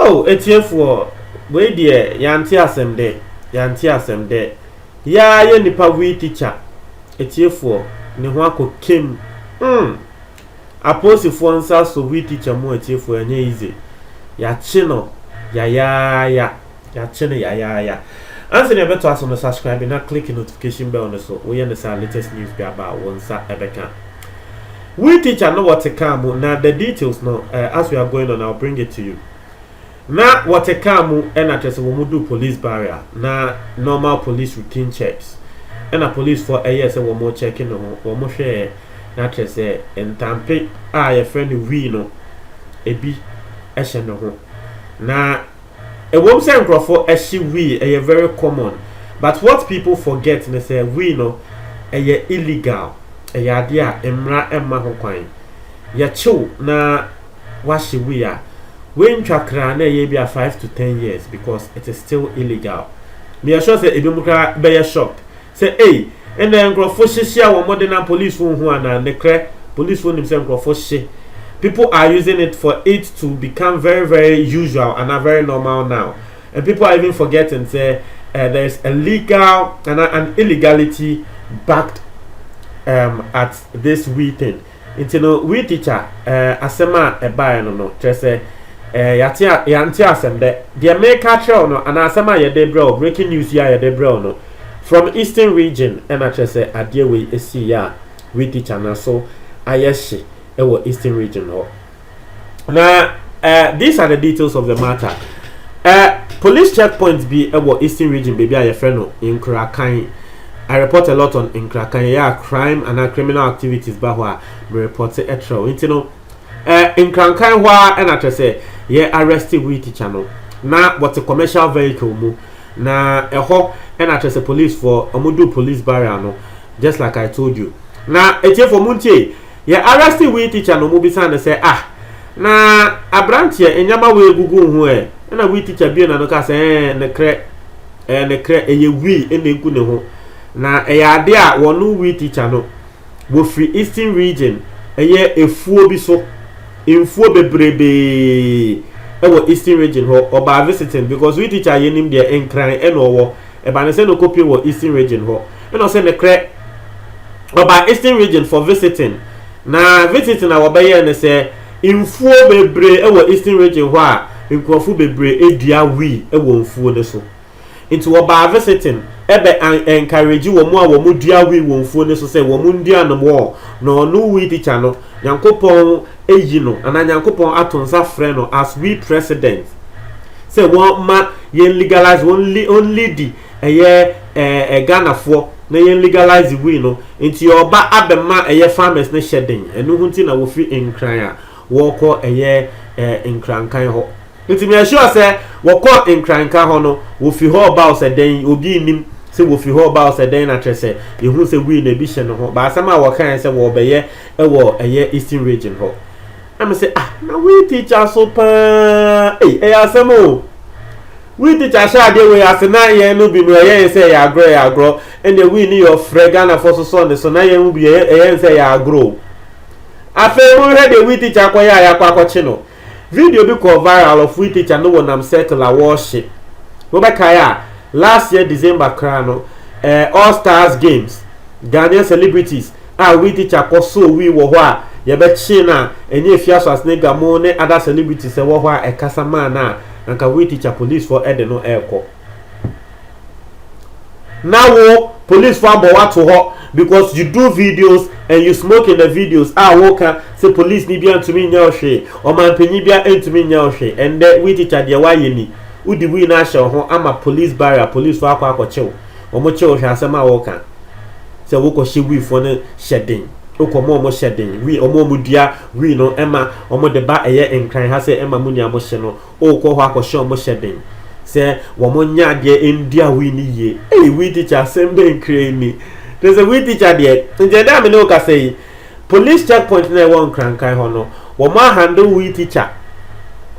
Oh, etiefo we die yanti asem de ya ye nipa we teacher etiefo ne ho akokem aposifo nsa so we teacher mo etiefo anya easy ya chi no ya chi no ya anse ne beto aso no subscribe na click notification bell on so we the latest news be about onsa ebeka we teacher no what come na the details no as we are going on I'll bring it to you. Na watekamu ena tese wo do police barrier na normal police routine checks ena police for say wo mo checking no wo mo hwe na tese entampe a ye friend we no ebi ehye no ho na wom say nkrofo ehye we very common, but what people forget na say we no illegal ade a emra emma ho kwan ye chew na wahye we a when chakra na ye be 5 to 10 years because it is still illegal. Me sure say ebimukra be shocked. Say hey, and then nkrofo hihia wo modern police won hu ana ne kre police won himself nkrofo hye. People are using it for it to become very very usual and very normal now. And people are even forgetting say there is a legal and an illegality backed at this we thing. Into no we teacher asema eba no say yanti asem de make catcher no and asema ye de bro breaking news here ye de bro no from eastern region and I say adie we esi ya we teacher na so ayeshi ewo eastern region ho na these are the details of the matter. Police checkpoints be ewo eastern region baby aye friend no in Krakan. I report a lot on in Krakan ya crime and criminal activities ba ho a report e etro into no in Krakan wa and I say ye arrested we teacher no na what a commercial vehicle mu na eho and I say police for omudu police barrier no just like I told you na etie for muntie ye arrested we teacher no mu bisa na say na abrantie enyama we gugu ho na we teacher bi na no ka say ne kre eye we enenku ne ho na ade a wonu we teacher no wo free eastern region eye efuo bi so infuo bebrebe ewo eastern region ho oba visiting because we teacher yenim de enkran eno eba ne se no copy wo eastern region ho eno se ne kre oba eastern region for visiting na visiting na wobaye ne se infuo bebre ewo eastern region ho a nkofu bebre edua wi ewo nfuo ne so into oba visiting ebe encourage wo mu a wo mu dua wi wo nfuo ne so se wo mu ndia no mo no no we teacher no yankopon eyi no ana yankopon atonsa frɛ no as we president say one ma yen legalize only di Ghana for na yen legalize we no nti oba abema farmers ne hyeden enu hunti na wo fi nkran a wo kɔ nkrankan ho nti me sure say wo kɔ nkrankan ho no wo fi ho ba oseden obi nim se wo fi ho ba oseden na trese ehun se we na bi hye no ho ba asama wo kan se wo beye ewo eastern region ho am say na we teacher so pa asemo we teacher sha dey we asena ye no bi no ye say ya agro and the we ni your fregana for so so na ye mu bi ye say ya agro afa we head the we teacher kwa ya kwa akɔkye no video bi go viral of we teacher no won am circle a worship we ba kaya last year December krano All Stars Games Ghanaian celebrities we teacher koso we wo ho a ye be chi na enye fiaso asnega mo ne other celebrities wo ho a ekasa man na anka we teacher police for ede no eko now police for abo wato ho because you do videos and you smoke in the videos woka say police ni bia ntumi nya ohwe o man panyi bia ntumi nya ohwe and we teacher de wa ye ni udi we na show ho ama police barrier police for akwakochew omo chew hwe asema woka say wo ko hye we for ne shedding okomo omo shedding we omo dua we no ema omo de ba nkran ha say ema muni amo hye no okọ ho akọhye omo shedding say wo mo nya de ndia we ni ye we teacher sembe nkran ni there's a we teacher there nje da me no ka say police checkpoint na won krankan ho no wo mo handle we teacher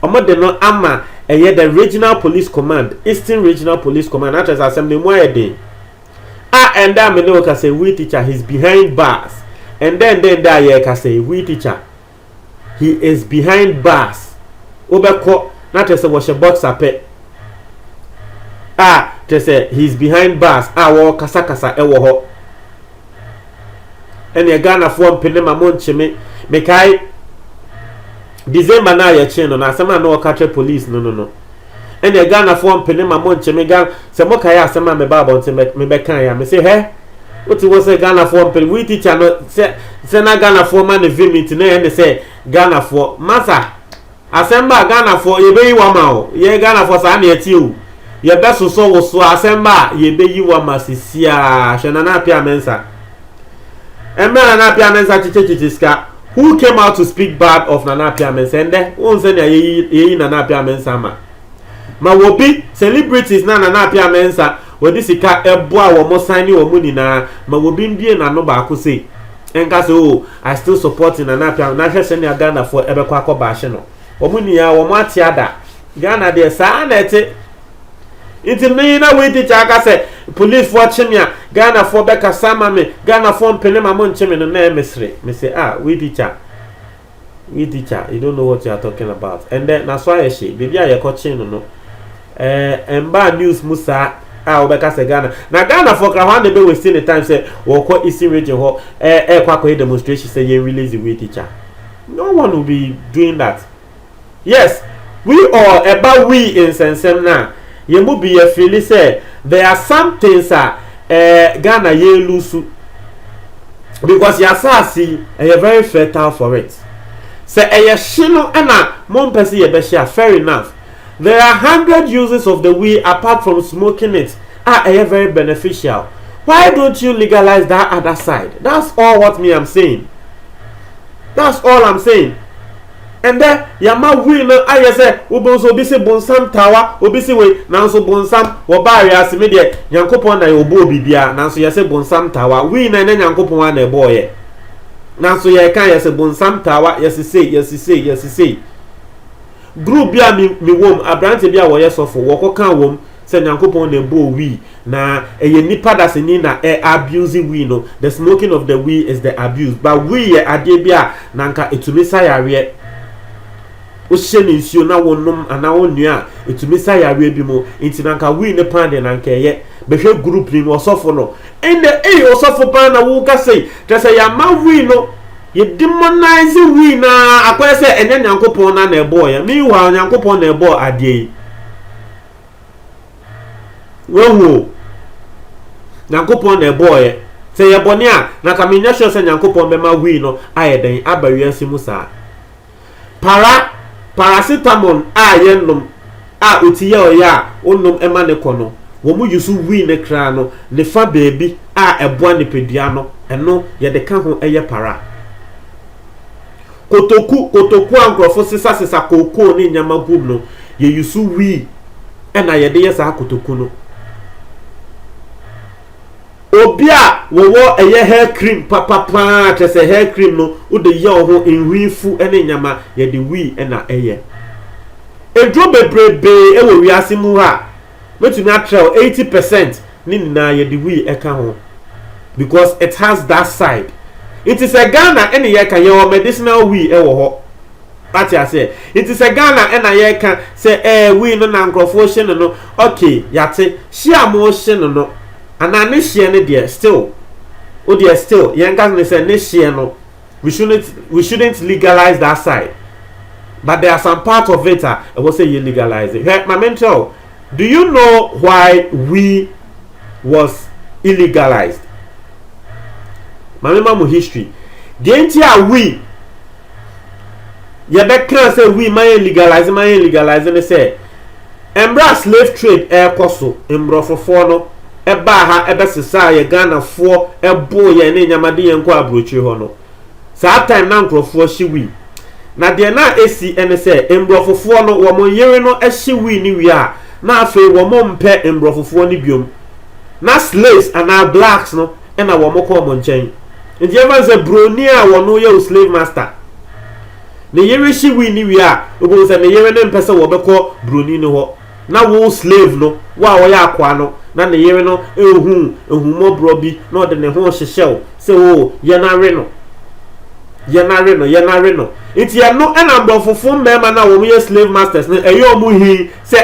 omo de no ama the regional police command eastern regional police command that is assembly mo ayede and that me no can say we teacher he's behind bars. And then that yeah can say we teacher he is behind bars. Obeko not to say wash a box up. To say he's behind bars. Wo kasa ewo ho. And ye Ghana for pene ma monche me kai December na ye chen no na asema no catch police no. And ye Ghana for pene ma monche me gan se mo kai asema me baba nti me be kan ya me say he what was say Ghana for pene we teacher no say na Ghana for man vimit na ye say Ghana for masa asemba Ghana for ye be yi wa ma o ye Ghana for sa na ye ti o ye be so asemba ye be yi wa ma sisia hwe na apia mensa Nana Pia Mensa chichichiska who came out to speak bad of Nana Pia Mensa ende won say na ye Nana Pia Mensa ma wobi celebrities na Nana Pia Mensa wodi sika eboa wo mo sign wo muni na ma wobi ndie na no ba ko say enka say oh I still support Nana Pia na hwe se na Ghana for ebekwa akoba ahye no wo muni ya wo mo atiada Ghana de sa na ete iti me na we teacher aka say police for chimia Ghana for beka sama me Ghana for mpene ma mo nchime no na emesre me say we teacher you don't know what you are talking about and then na so aye baby aye ko chin no emba news musa obeka say Ghana na Ghana for kra wan dey be wasting the time say wo ko Eastern region ho kwa demonstration say you release the we teacher no one will be doing that yes we all about we in sensem na ye mu be ye feel say there are some things Ghana ye lose because ya sasi are very fertile for it say ye shino na mon person ye be share fair enough there are 100 uses of the weed apart from smoking it are very beneficial. Why don't you legalize that other side? That's all what me I'm saying. That's all I'm saying. And then yama we no I say ubonso obi se bonsam tawa obi se we nanso bonsam wo ba ria se me de yankopon na obo bibia nanso ye se bonsam tawa we na yankopon na ebo ye nanso ye kan ye se bonsam tawa yes say group bia mi wom abrante bia wo ye sofo wo ko kan wom se yankopon na ebo we na eye nipa da se ni na abusing we no the smoking of the weed is the abuse but we ye ade bia nanka etumi sayare o sheni nsuo na wonnom ana wonua etumi sayare bi mo ntinanka we ne pande nanka ye behwe group ni osofo no ende osofo pan na wo ka sei tese ya ma we no ye demonize we na akwa se enye nyankopon na ebo ya mi wa nyankopon na ebo ade wo nyankopon na ebo ye se ye bone a na ka menya sure se nyankopon be ma we no ayeden abawiase musa paracetamol yennom otiye oya onnom ema ne kono wo mu yusu wi ne kra no ne fa beebi eboa ne pedua no eno ye de ka ho eye para kotoku ankrofo sisa kokoo ne nyama gum no ye yusu wi ena ye de ye sa kotoku no obia wo eye hair cream papa tese hair cream no wo de ye ho enwifu ene nyama ye de wi ena eye edro bebrebe ewo wiase mu ha metumi atrel 80% ni na ye de wi eka ho because it has that side. It is a Ghana ene ye kan ye medicinal wi ewo ho ati ase it is a Ghana ena ye kan say wi no na nkrofo hye no okay yate hye mo hye no ana ne hye ne de still o de still yen kan ne say ne hye no we shouldn't legalize that side but there are some part of it I will say you legalize it. Hey, my mentor, do you know why we was illegalized? My mama history the entire we ye be can say we my legalize and say embra slave trade koso embrofofo no eba ha ebe sesa ye Ghana fo ebo ye ne nyamade ye nko abrochi ho no sa time na nkrofo hye we na de na esi ene say embrofofo no wo mo yere no hye we ni wi a na afi wo mo mpe embrofofo ni biom na slaves and our blacks no e na wo mo ko mo nchen ndi ever say broni a wo no ye slave master ne yere hye we ni wi a obo say ne yere ne mpese wo be ko broni ni ho na wo slave no wa wo ya akwa no na ne yere no ehumobro bi na de ne ho hyehyew se o ye na re no iti ya no na mbofofo mema na wo ye slave masters no eyo mu hi se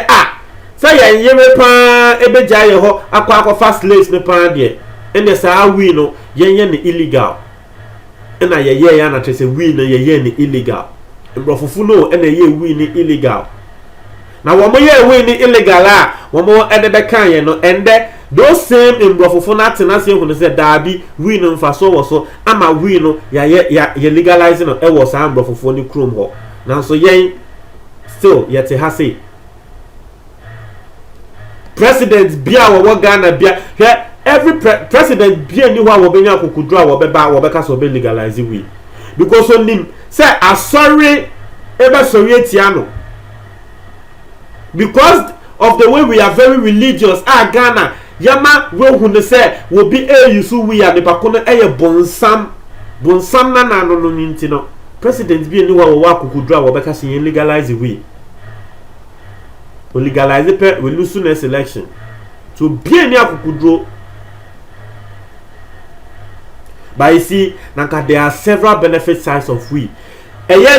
se ye yere pa ebeja ye ho akwa fast slaves ne pa de ene sa wi no ye ne illegal na ye ya na tese wi no ye ne illegal mbofofo no na ye wi ne illegal na wo mo ye wi ni illegal a wo mo edebe kan ye no ende those same imbrofofo na tena se ehunu se daabi wi no mfa so wo so ama wi no ya legalize no e wo sa imbrofofo ni krom ho na so yen still yet ha say president bia wo Ghana bia every president bia ni ho a wo benya kokudru a wo beka so be legalize wi because onim say asori ebe sori etia no because of the way we are very religious Ghana yama we hunu say will be yusu we are nipa kono eye bonsam na no nti no president bi eni wa akukudru a wo beka se legalize we legalize we lose next election so bi eni akukudru. But you see there are several benefit sides of we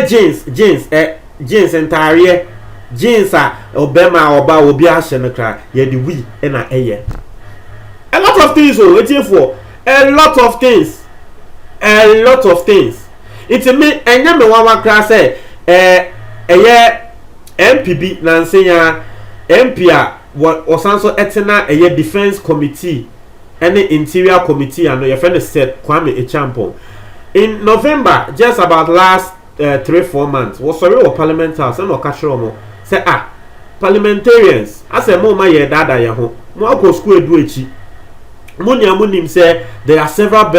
jeans entire jeans obema oba obi ahye no kra ye the we na eye a lot of things for a lot of things it me enye me wan kra say eye MPB na nsenya MP a osanso etena eye defense committee any interior committee and your friend said Kwame Echampong in November just about last 3-4 months was sorry or parliament house and or catch say parliamentarians as a mo my dada ya ho mo akọ school edu echi mo nim say there are several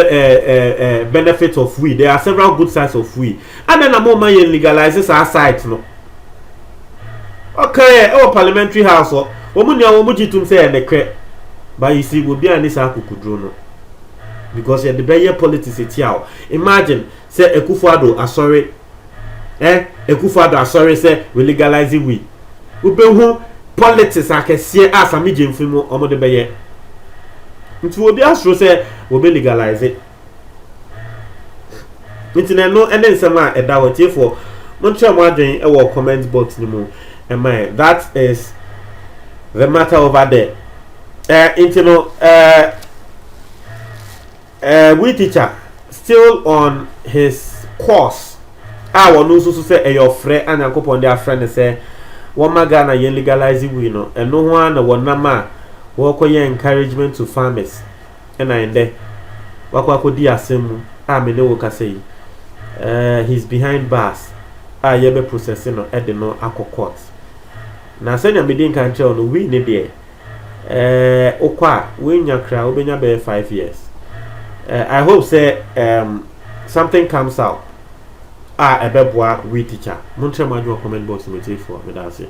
benefits of we, there are several good sides of we, and then mo my legalizes our site no okay parliamentary house o mo jitum say e nekre. But you see, we'll be an Isakukudrono because you're the better politics. Imagine, say, Ekufuado, sorry, say, we legalize it. We be who politics, I can see as a medium film or the Bayer. It will be as say, we'll be legalize it. Internet no, and then some a dawati for Montreal margin or comment box anymore. And that is the matter over there. We teacher still on his course. I want to say your friend and a couple of their friends say one magana yen legalize we no and no one one nama walk encouragement to farmers and I there wako di asem me no work say he's behind bars yebe processing no at the no court na send me din kan tell no we ne there okwa we nya kra obenya be 5 years. I hope say something comes out ebeboa we teacher. Montreal comment box me take for me that say